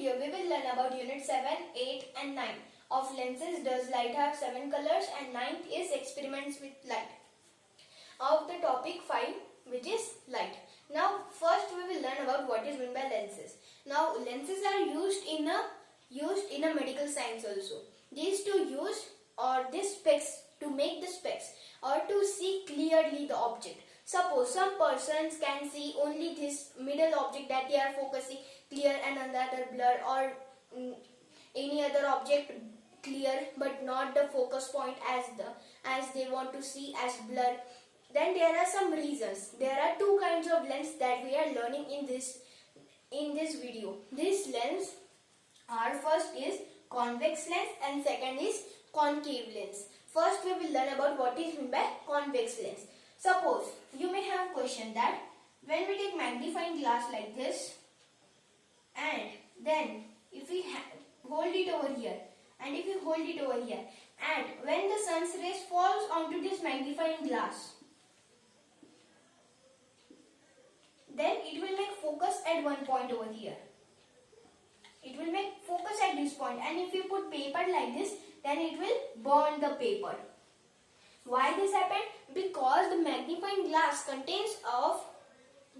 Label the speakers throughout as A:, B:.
A: video, we will learn about Unit 7, 8 and 9 of lenses. Does light have 7 colors? And 9th is experiments with light. Of the topic 5, which is light. Now first we will learn about what is meant by lenses. Now lenses are used in a medical science also. These to use or this specs to make the specs or to see clearly the object. Suppose some persons can see only this middle object that they are focusing clear and another blur, or any other object clear but not the focus point as they want to see as blur. Then there are some reasons. There are two kinds of lens that we are learning in this video. This lens are first is convex lens and second is concave lens. First we will learn about what is meant by convex lens. Suppose you may have question that when we take magnifying glass like this and then if we hold it over here and if we hold it over here and when the sun's rays falls onto this magnifying glass, then it will make focus at one point over here. It will make focus at this point, and if you put paper like this, then it will burn the paper. Why this happened? Because the magnifying glass contains of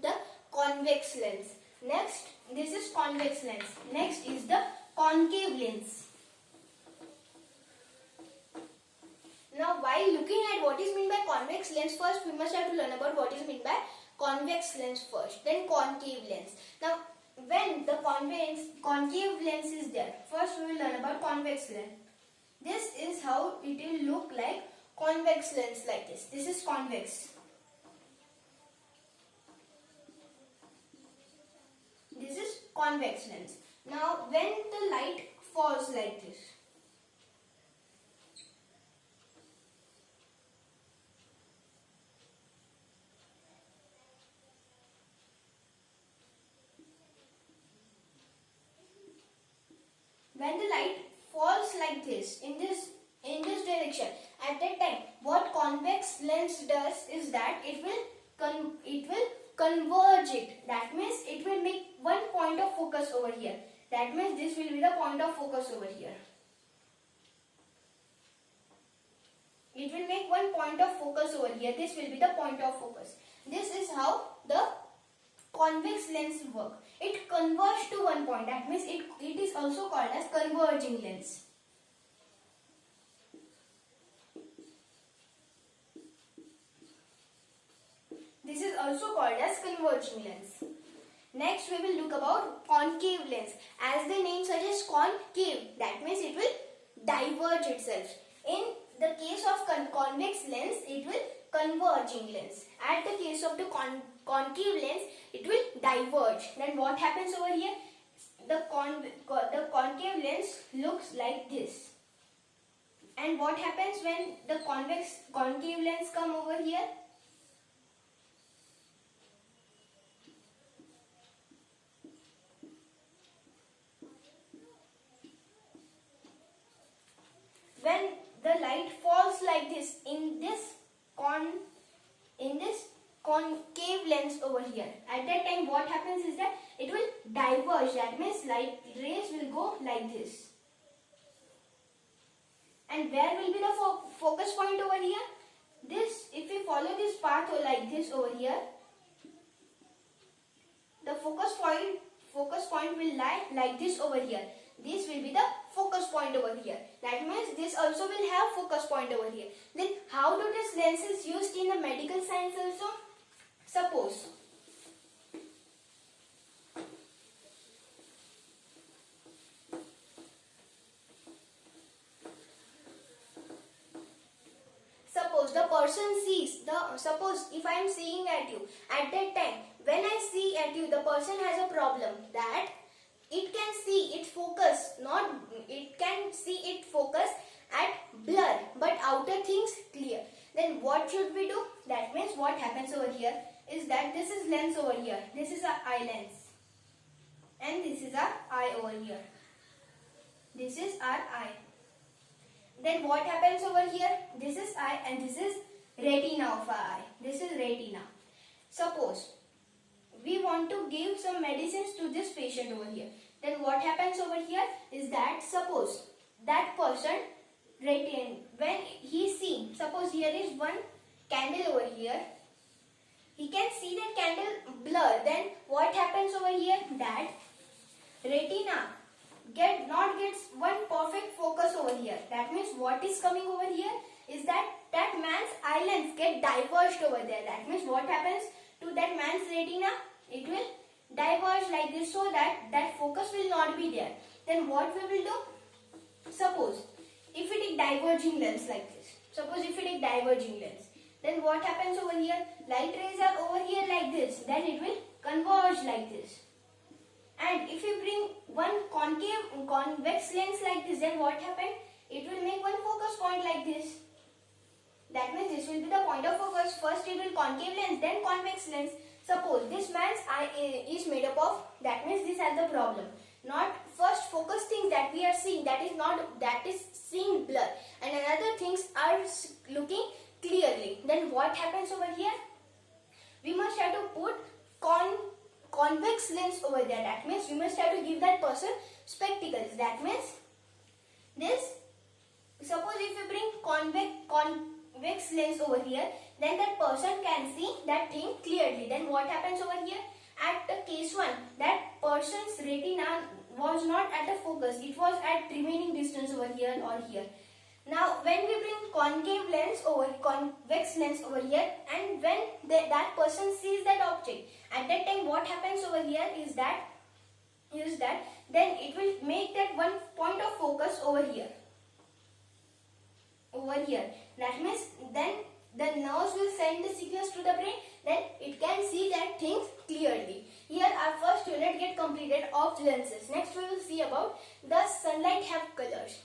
A: the convex lens. Next, this is convex lens. Next is the concave lens. Now, while looking at what is meant by convex lens, first we must have to learn about what is meant by convex lens first, then concave lens. Now, when the concave lens is there, first we will learn about convex lens. This is how it will look like. Convex lens like this. This is convex. This is convex lens. Now, when the light falls like this, when the light falls like this in this direction, at that time what convex lens does is that it will converge it. That means it will make one point of focus over here. That means this will be the point of focus over here. It will make one point of focus over here. This will be the point of focus. This is how the convex lens work. It converges to one point. That means it is also called as converging lens. This is also called as converging lens. Next we will look about concave lens. As the name suggests, concave, that means it will diverge itself. In the case of convex lens, it will converging lens. At the case of the concave lens, it will diverge. Then what happens over here? The concave lens looks like this. And what happens when the concave lens come over here? When the light falls like this in this concave lens over here, at that time what happens is that it will diverge. That means light rays will go like this. And where will be the focus point over here? This, if we follow this path like this over here, the focus point will lie like this over here. This will be the focus point over here. That means this also will have focus point over here. Then how do this lens is used in the medical science also? Suppose the person sees suppose if I am seeing at you, at that time when I see at you, the person has a problem that it can see its focus, it can see its focus at blur, but outer things clear. Then what should we do? That means what happens over here is that this is lens over here. This is our eye lens. And this is our eye over here. This is our eye. Then what happens over here? This is eye and this is retina of our eye. This is retina. Suppose we want to give some medicines to this patient over here. Then what happens over here is that suppose that person when he see, suppose here is one candle over here, he can see that candle blur. Then what happens over here? That retina gets one perfect focus over here. That means what is coming over here is that man's eye lens get diverged over there. That means what happens to that man's retina? It will diverge like this, so that focus will not be there. Then what we will do? Suppose if we take diverging lens like this. Suppose if we take diverging lens, then what happens over here? Light rays are over here like this. Then it will converge like this. And if you bring one convex lens like this, then what happened? It will make one focus point like this. That means this will be the point of focus. First it will concave lens, then convex lens. Suppose this man's eye is made up of, that means this has the problem. Not first focus things that we are seeing, that is seeing blur, and another things are looking clearly. Then what happens over here? We must have to put convex lens over there. That means we must have to give that person spectacles. That means this, suppose if you bring convex lens over here, then that person can see that thing clearly. Then what happens over here? At the case 1, that person's retina was not at the focus, it was at remaining distance over here or here. Now when we bring convex lens over here, and when that person sees that object, at that time what happens over here is that then it will make that one point of focus over here. That means then the nerves will send the signals to the brain, then it can see that things clearly. Here our first unit get completed of lenses. Next we will see about does sunlight have colors.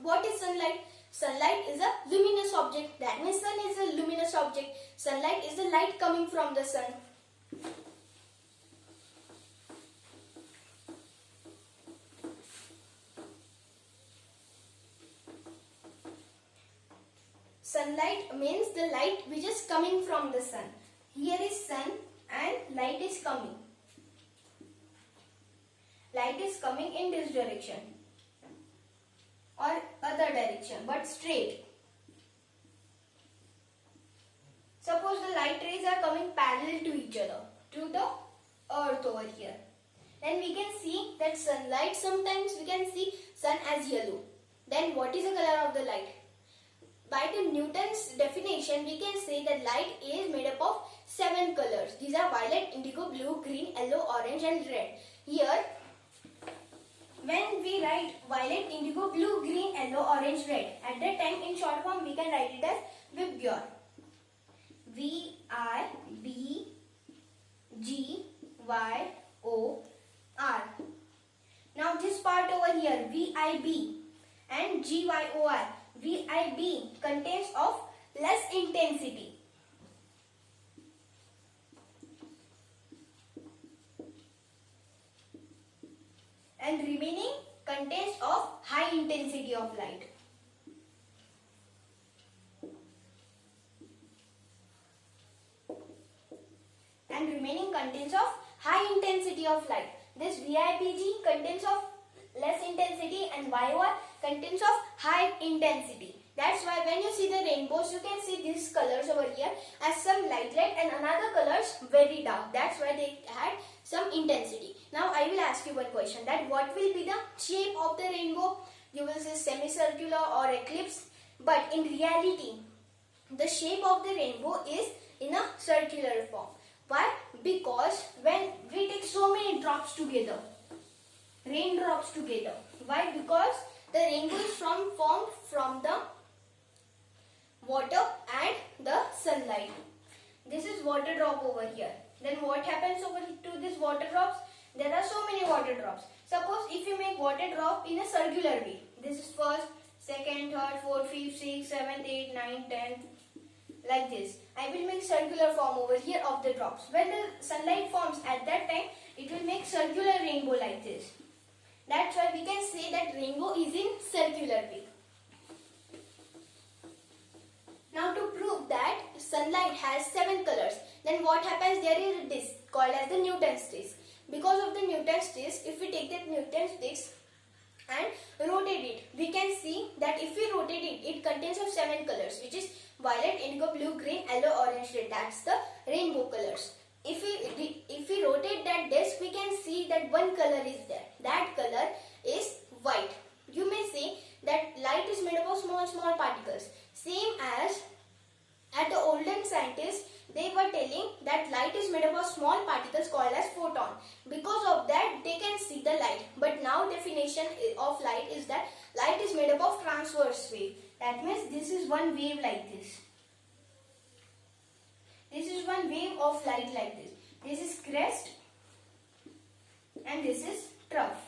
A: What is sunlight? Sunlight is a luminous object. That means sun is a luminous object. Sunlight is the light coming from the sun. Sunlight means the light which is coming from the sun. Here is sun and light is coming. Light is coming in this direction or other direction, but straight. Suppose the light rays are coming parallel to each other, to the earth over here. Then we can see that sunlight, sometimes we can see sun as yellow. Then what is the color of the light? By the Newton's definition, we can say that light is made up of 7 colors. These are violet, indigo, blue, green, yellow, orange and red. Here, when we write violet, indigo, blue, green, yellow, orange, red, at that time in short form we can write it as Vibgyor. V-I-B-G-Y-O-R. Now this part over here, V-I-B and G-Y-O-R. VIB contains of less intensity. And remaining contains of high intensity of light. And remaining contains of high intensity of light. This VIBG contains of less intensity and YOR contains of high intensity. That's why when you see the rainbows, you can see these colors over here as some light and another colors very dark. That's why they had some intensity. Now I will ask you one question, that what will be the shape of the rainbow? You will say semicircular or eclipse, but in reality the shape of the rainbow is in a circular form. Why? Because when we take so many drops together, raindrops together. Why? Because the rainbow is formed from the water and the sunlight. This is water drop over here. Then what happens over to these water drops? There are so many water drops. Suppose if you make water drop in a circular way. This is first, second, third, fourth, fifth, sixth, seventh, eighth, ninth, 10th. Like this. I will make circular form over here of the drops. When the sunlight forms at that time, it will make circular rainbow like this. That's why we can say that rainbow is in circular way. Now to prove that sunlight has 7 colors, then what happens? There is a disc called as the Newton's disc. Because of the Newton's disc, if we take that Newton's disc and rotate it, we can see that if we rotate it, it contains of 7 colors, which is violet, indigo, blue, green, yellow, orange, red. That's the rainbow colors. If we rotate that disc, we can see that one color is there. That color is white. You may say that light is made up of small particles. Same as at the olden scientists, they were telling that light is made up of small particles called as photon. Because of that, they can see the light. But now definition of light is that light is made up of transverse wave. That means this is one wave like this. This is one wave of light like this. This is crest and this is trough.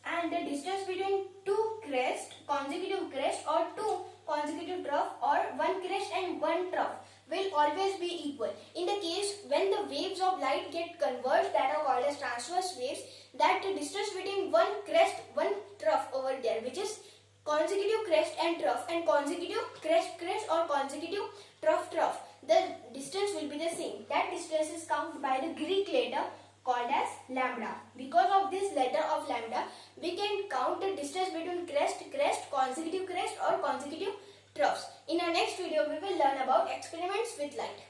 A: And the distance between two crest, consecutive crest, or two consecutive trough, or one crest and one trough will always be equal. In the case when the waves of light get converged, that are called as transverse waves, that the distance between one crest, one trough over there, which is consecutive crest and trough, and consecutive crest or consecutive trough, the distance will be the same. That distance is counted by the Greek letter called as lambda. Because of this letter of lambda, we can count the distance between crest, consecutive crest or consecutive troughs. In our next video, we will learn about experiments with light.